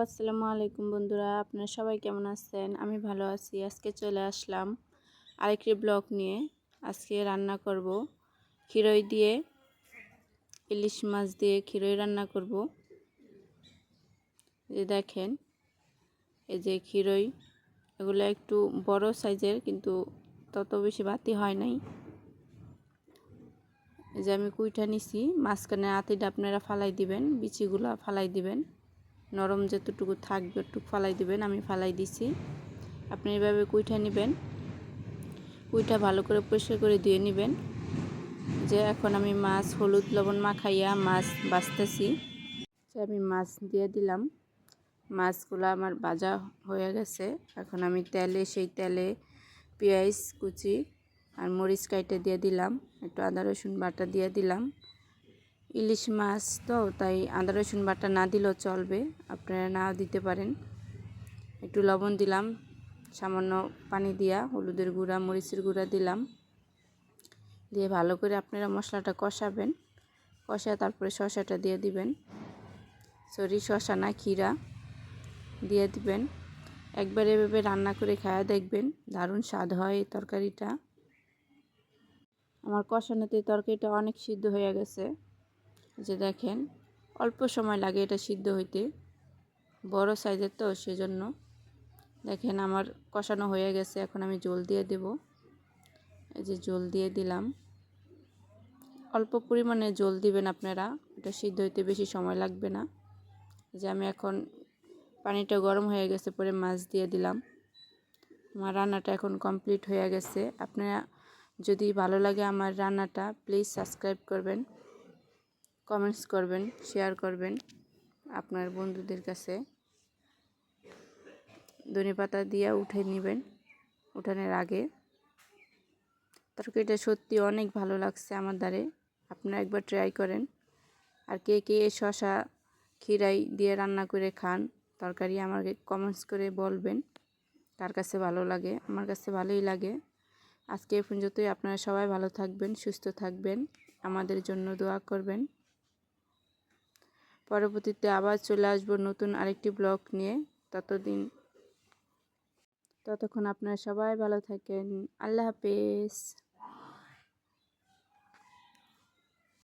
আসসালামু আলাইকুম বন্ধুরা, আপনারা সবাই কেমন আছেন? আমি ভালো আছি। আজকে চলে আসলাম আরেকটি ব্লগ নিয়ে। আজকে রান্না করব খিরই দিয়ে, ইলিশ মাছ দিয়ে খিরই রান্না করব। এই দেখেন, এই যে খিরই, এগুলো একটু বড় সাইজের, কিন্তু তত বেশি বাতি হয় নাই। এই যে আমি কুইটা নিছি, মাঝখানে আতিটা আপনারা ফালাই দিবেন, বিচিগুলো ফালাই দিবেন, নরম যতটুকু থাকবে একটু ফালাই দিবেন। আমি ফালাই দিছি। আপনি এভাবে কুইটা নেবেন, কুইটা ভালো করে পরিষ্কার করে ধুয়ে নেবেন। যে এখন আমি মাছ হলুদ লবণ মাখাইয়া মাছ বাছতেছি। আমি মাছ দিয়ে দিলাম, মাছগুলো আমার ভাজা হয়ে গেছে। এখন আমি সেই তেলে পেঁয়াজ কুচি আর মরিচ কাইটে দিয়ে দিলাম, একটু আদা রসুন বাটা দিয়ে দিলাম। ইলিশ মাছ তো তাই আদা রসুন বাটা না দিলেও চলবে, আপনারা নাও দিতে পারেন। একটু লবণ দিলাম, সামান্য পানি দিয়া হলুদের গুঁড়া মরিচের গুঁড়া দিলাম, দিয়ে ভালো করে আপনারা মশলাটা কষাবেন। কষায় তারপরে শসাটা দিয়ে দিবেন, শসা না খিরা দিয়ে দিবেন। একবার এভাবে রান্না করে খায়া দেখবেন, দারুণ স্বাদ হয় এই তরকারিটা। আমার কষানোতে তরকারিটা অনেক সিদ্ধ হয়ে গেছে। যে দেখেন, অল্প সময় লাগে এটা সিদ্ধ হইতে, বড় সাইজের তো সেজন্য। দেখেন আমার কষানো হয়ে গেছে, এখন আমি জল দিয়ে দেব। এই যে জল দিয়ে দিলাম, অল্প পরিমাণে জল দিবেন আপনারা, এটা সিদ্ধ হইতে বেশি সময় লাগবে না। যে আমি এখন পানিটা গরম হয়ে গেছে, পরে মাছ দিয়ে দিলাম। আমার রান্নাটা এখন কমপ্লিট হয়ে গেছে। আপনারা যদি ভালো লাগে আমার রান্নাটা, প্লিজ সাবস্ক্রাইব করবেন, কমেন্টস করবেন, শেয়ার করবেন আপনার বন্ধুদের কাছে। ধনেপাতা দিয়ে উঠে নেবেন উঠানোর আগে। তরকারিটা সত্যি অনেক ভালো লাগছে আমার দ্বারে, আপনারা একবার ট্রাই করেন। আর কে কে শসা খিরাই দিয়ে রান্না করে খান তরকারি, আমাকে কমেন্টস করে বলবেন কার কাছে ভালো লাগে। আমার কাছে ভালোই লাগে। আজকে এই পর্যন্তই। আপনারা সবাই ভালো থাকবেন, সুস্থ থাকবেন, আমাদের জন্য দোয়া করবেন। পরবর্তীতে আবার চলে আসবো নতুন আরেকটি ব্লগ নিয়ে। ততক্ষণ আপনারা সবাই ভালো থাকেন। আল্লাহ হাফেজ।